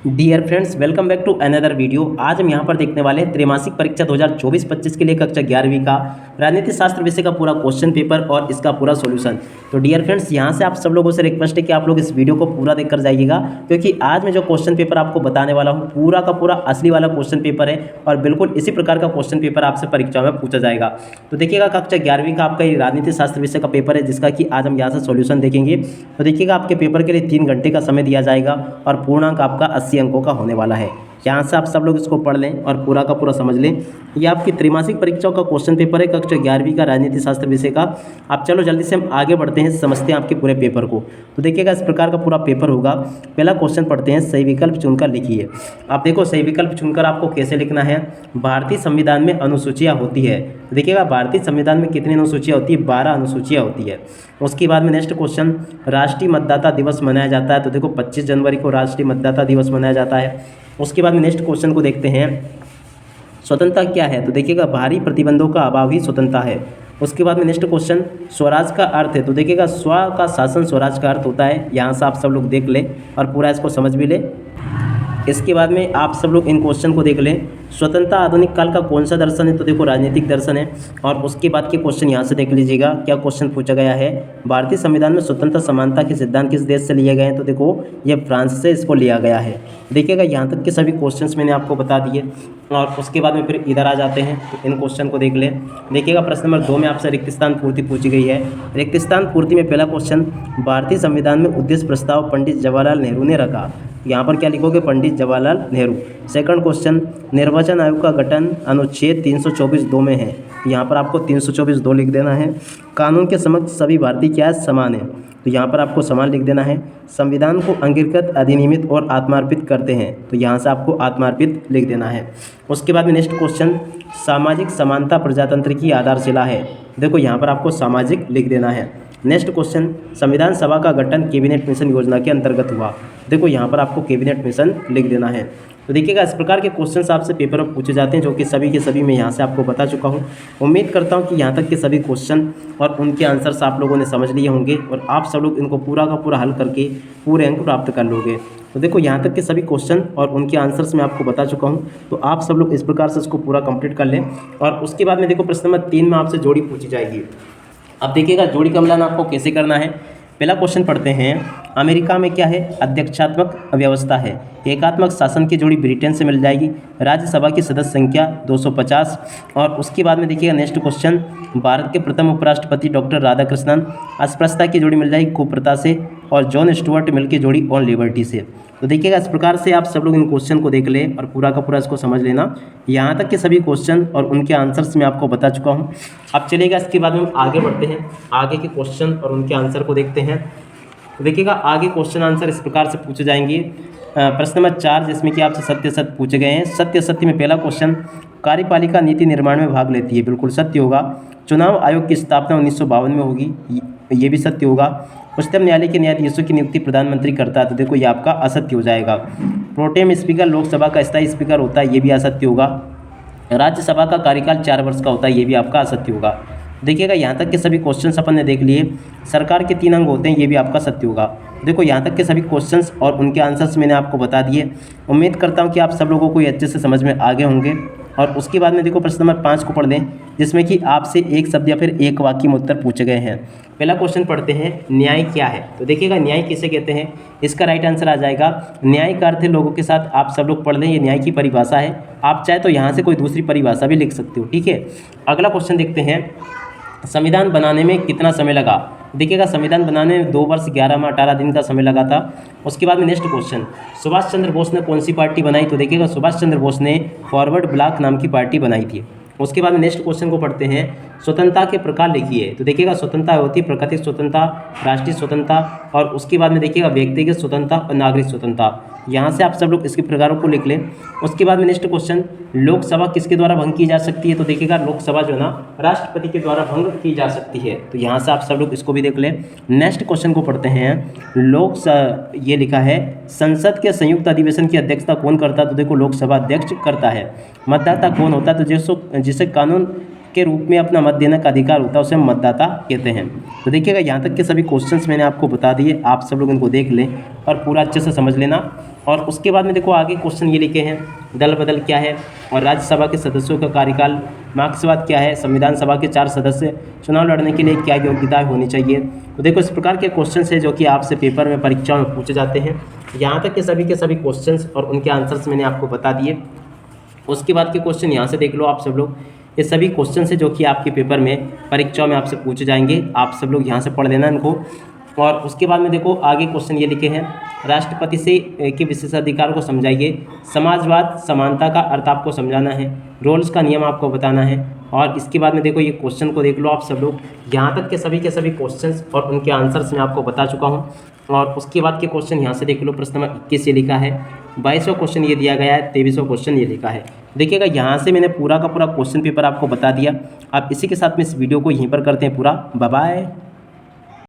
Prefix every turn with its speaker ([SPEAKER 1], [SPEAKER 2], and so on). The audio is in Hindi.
[SPEAKER 1] Dear friends, welcome back to another video. आज हम यहाँ पर देखने वाले हैं त्रैमासिक परीक्षा 2024-25 के लिए कक्षा 11वीं का राजनीति शास्त्र विषय का पूरा क्वेश्चन पेपर और इसका पूरा सॉल्यूशन। तो डियर फ्रेंड्स, यहाँ से आप सब लोगों से रिक्वेस्ट है कि आप लोग इस वीडियो को पूरा देखकर जाइएगा, क्योंकि आज मैं जो क्वेश्चन पेपर आपको बताने वाला हूँ पूरा का पूरा असली वाला क्वेश्चन पेपर है और बिल्कुल इसी प्रकार का क्वेश्चन पेपर आपसे परीक्षा में पूछा जाएगा। तो देखिएगा, कक्षा 11वीं का आपका राजनीति शास्त्र विषय का पेपर है, जिसका कि आज हम यहाँ से सॉल्यूशन देखेंगे। तो देखिएगा, आपके पेपर के लिए 3 घंटे का समय दिया जाएगा और पूर्णांक आपका 80 अंकों का होने वाला है। यहाँ से आप सब लोग इसको पढ़ लें और पूरा का पूरा समझ लें। ये आपकी त्रैमासिक परीक्षाओं का क्वेश्चन पेपर है, कक्षा 11वीं का राजनीति शास्त्र विषय का। आप चलो जल्दी से हम आगे बढ़ते हैं, समझते हैं आपके पूरे पेपर को। तो देखिएगा, इस प्रकार का पूरा पेपर होगा। पहला क्वेश्चन पढ़ते हैं, सही विकल्प चुनकर लिखिए। आप देखो, सही विकल्प चुनकर आपको कैसे लिखना है। भारतीय संविधान में अनुसूचियाँ होती है। तो देखिएगा, भारतीय संविधान में कितनी अनुसूचियाँ होती है? 12 अनुसूचियाँ होती है। उसके बाद में नेक्स्ट क्वेश्चन, राष्ट्रीय मतदाता दिवस मनाया जाता है। तो देखो, 25 जनवरी को राष्ट्रीय मतदाता दिवस मनाया जाता है। उसके बाद में नेक्स्ट क्वेश्चन को देखते हैं, स्वतंत्रता क्या है? तो देखिएगा, भारी प्रतिबंधों का अभाव ही स्वतंत्रता है। उसके बाद में नेक्स्ट क्वेश्चन, स्वराज का अर्थ है। तो देखिएगा, स्व का शासन स्वराज का अर्थ होता है। यहाँ से आप सब लोग देख लें और पूरा इसको समझ भी लें। इसके बाद में आप सब लोग इन क्वेश्चन को देख लें, स्वतंत्रता आधुनिक काल का कौन सा दर्शन है? तो देखो, राजनीतिक दर्शन है। और उसके बाद के क्वेश्चन यहाँ से देख लीजिएगा, क्या क्वेश्चन पूछा गया है। भारतीय संविधान में स्वतंत्रता समानता के सिद्धांत किस देश से लिए गए हैं? तो देखो, ये फ्रांस से इसको लिया गया है। देखिएगा, यहाँ तक के सभी क्वेश्चंस मैंने आपको बता दिए। और उसके बाद में फिर इधर आ जाते हैं, तो इन क्वेश्चन को देख लें। देखिएगा, प्रश्न नंबर 2 में आपसे रिक्त स्थान पूर्ति पूछी गई है। रिक्त स्थान पूर्ति में पहला क्वेश्चन, भारतीय संविधान में उद्देश्य प्रस्ताव पंडित जवाहरलाल नेहरू ने रखा। यहाँ पर क्या लिखोगे? पंडित जवाहरलाल नेहरू। सेकंड क्वेश्चन, निर्वाचन आयोग का गठन अनुच्छेद 324(2) में है। यहाँ पर आपको 324(2) लिख देना है। कानून के समक्ष सभी भारतीय क्या है? समान है। तो यहाँ पर आपको समान लिख देना है। संविधान को अंगीकृत, अधिनियमित और आत्मार्पित करते हैं। तो यहाँ से आपको आत्मार्पित लिख देना है। उसके बाद में नेक्स्ट क्वेश्चन, सामाजिक समानता प्रजातंत्र की आधारशिला है। देखो, यहाँ पर आपको सामाजिक लिख देना है। नेक्स्ट क्वेश्चन, संविधान सभा का गठन कैबिनेट मिशन योजना के अंतर्गत हुआ। देखो, यहाँ पर आपको कैबिनेट मिशन लिख देना है। तो देखिएगा, इस प्रकार के क्वेश्चंस आपसे पेपर में पूछे जाते हैं, जो कि सभी के सभी मैं यहाँ से आपको बता चुका हूँ। उम्मीद करता हूँ कि यहाँ तक के सभी क्वेश्चन और उनके आंसर्स आप लोगों ने समझ लिए होंगे और आप सब लोग इनको पूरा का पूरा हल करके पूरे अंक प्राप्त कर लोगे। तो देखो, यहाँ तक के सभी क्वेश्चन और उनके आंसर्स मैं आपको बता चुका हूँ। तो आप सब लोग इस प्रकार से इसको पूरा कंप्लीट कर लें। और उसके बाद में देखो, प्रश्न नंबर 3 में आपसे जोड़ी पूछी जाएगी। अब देखिएगा, जोड़ी का मिलान आपको कैसे करना है। पहला क्वेश्चन पढ़ते हैं, अमेरिका में क्या है? अध्यक्षात्मक व्यवस्था है। एकात्मक शासन की जोड़ी ब्रिटेन से मिल जाएगी। राज्यसभा की सदस्य संख्या 250। और उसके बाद में देखिएगा, नेक्स्ट क्वेश्चन, भारत के प्रथम उपराष्ट्रपति डॉक्टर राधाकृष्णन। अस्पृश्यता की जोड़ी मिल जाएगी कुप्रथा से। और जॉन स्टुअर्ट मिल की जोड़ी ऑन लिबर्टी से। तो देखिएगा, इस प्रकार से आप सब लोग इन क्वेश्चन को देख लें और पूरा का पूरा इसको समझ लेना। यहाँ तक के सभी क्वेश्चन और उनके आंसर्स मैं आपको बता चुका हूँ। अब चलिएगा, इसके बाद में हम आगे बढ़ते हैं, आगे के क्वेश्चन और उनके आंसर को देखते हैं। तो देखिएगा, आगे क्वेश्चन आंसर इस प्रकार से पूछे जाएंगे। प्रश्न नंबर 4, जिसमें कि आपसे सत्य सत्य पूछे गए हैं। सत्य असत्य में पहला क्वेश्चन, कार्यपालिका नीति निर्माण में भाग लेती है। बिल्कुल सत्य होगा। चुनाव आयोग की स्थापना 1952 में होगी। ये भी सत्य होगा। उच्चतम न्यायालय के न्यायाधीशों की नियुक्ति प्रधानमंत्री करता है। तो देखो, ये आपका असत्य हो जाएगा। प्रोटेम स्पीकर लोकसभा का स्थायी स्पीकर होता है। ये भी असत्य होगा। राज्यसभा का कार्यकाल 4 वर्ष का होता है। ये भी आपका असत्य होगा। देखिएगा, यहाँ तक के सभी क्वेश्चंस अपन ने देख लिए। सरकार के 3 अंग होते हैं। ये भी आपका सत्य होगा। देखो, यहाँ तक के सभी क्वेश्चंस और उनके आंसर्स मैंने आपको बता दिए। उम्मीद करता हूँ कि आप सब लोगों को ये अच्छे से समझ में आ गए होंगे। और उसके बाद में देखो, प्रश्न नंबर 5 को पढ़ लें, जिसमें कि आपसे एक शब्द या फिर एक वाक्य में उत्तर पूछे गए हैं। पहला क्वेश्चन पढ़ते हैं, न्याय क्या है? तो देखिएगा, न्याय किसे कहते हैं? इसका राइट आंसर आ जाएगा, न्याय का अर्थ है लोगों के साथ। आप सब लोग पढ़ लें, ये न्याय की परिभाषा है। आप चाहे तो यहाँ से कोई दूसरी परिभाषा भी लिख सकते हो, ठीक है। अगला क्वेश्चन देखते हैं, संविधान बनाने में कितना समय लगा? देखिएगा, संविधान बनाने में 2 वर्ष 11 माह 18 दिन का समय लगा था। उसके बाद में नेक्स्ट क्वेश्चन, सुभाष चंद्र बोस ने कौन सी पार्टी बनाई? तो देखिएगा, सुभाष चंद्र बोस ने फॉरवर्ड ब्लॉक नाम की पार्टी बनाई थी। उसके बाद में नेक्स्ट क्वेश्चन को पढ़ते हैं, स्वतंत्रता के प्रकार लिखिए। तो देखिएगा, स्वतंत्रता होती है प्राकृतिक स्वतंत्रता, राष्ट्रीय स्वतंत्रता और उसके बाद में देखिएगा व्यक्तिगत स्वतंत्रता और नागरिक स्वतंत्रता। यहाँ से आप सब लोग इसके प्रकारों को लिख लें। उसके बाद में नेक्स्ट क्वेश्चन, लोकसभा किसके द्वारा भंग की जा सकती है? तो देखिएगा, लोकसभा जो है ना, राष्ट्रपति के द्वारा भंग की जा सकती है। तो यहाँ से आप सब लोग इसको भी देख लें। नेक्स्ट क्वेश्चन को पढ़ते हैं, ये लिखा है, संसद के संयुक्त अधिवेशन की अध्यक्षता कौन करता है? तो देखो, लोकसभा अध्यक्ष करता है। मतदाता कौन होता है? तो जिसे कानून के रूप में अपना मत देने का अधिकार होता है उसे हम मतदाता कहते हैं। तो देखिएगा यहाँ तक के सभी क्वेश्चंस मैंने आपको बता दिए, आप सब लोग इनको देख लें और पूरा अच्छे से समझ लेना। और उसके बाद में देखो आगे क्वेश्चन ये लिखे हैं, दल बदल क्या है और राज्यसभा के सदस्यों का कार्यकाल, मार्क्सवाद क्या है, संविधान सभा के 4 सदस्य चुनाव लड़ने के लिए क्या योग्यता होनी चाहिए। तो देखो इस प्रकार के क्वेश्चन है जो कि आपसे पेपर में परीक्षा में पूछे जाते हैं। यहाँ तक के सभी क्वेश्चंस और उनके आंसर्स मैंने आपको बता दिए। उसके बाद के क्वेश्चन यहाँ से देख लो आप सब लोग, ये सभी क्वेश्चन है जो कि आपके पेपर में परीक्षाओं में आपसे पूछे जाएंगे, आप सब लोग यहाँ से पढ़ लेना इनको। और उसके बाद में देखो आगे क्वेश्चन ये लिखे हैं, राष्ट्रपति से के विशेषाधिकार को समझाइए, समाजवाद समानता का अर्थ आपको समझाना है, रोल्स का नियम आपको बताना है। और इसके बाद में देखो ये क्वेश्चन को देख लो आप सब लोग, यहाँ तक के सभी क्वेश्चंस और उनके आंसर्स मैं आपको बता चुका हूँ। और उसके बाद के क्वेश्चन यहाँ से देख लो, प्रश्न नंबर 21 ये लिखा है, 22वां क्वेश्चन ये दिया गया है, 23वां क्वेश्चन ये लिखा है। देखिएगा यहाँ से मैंने पूरा का पूरा क्वेश्चन पेपर आपको बता दिया। आप इसी के साथ में इस वीडियो को यहीं पर करते हैं पूरा। Bye bye.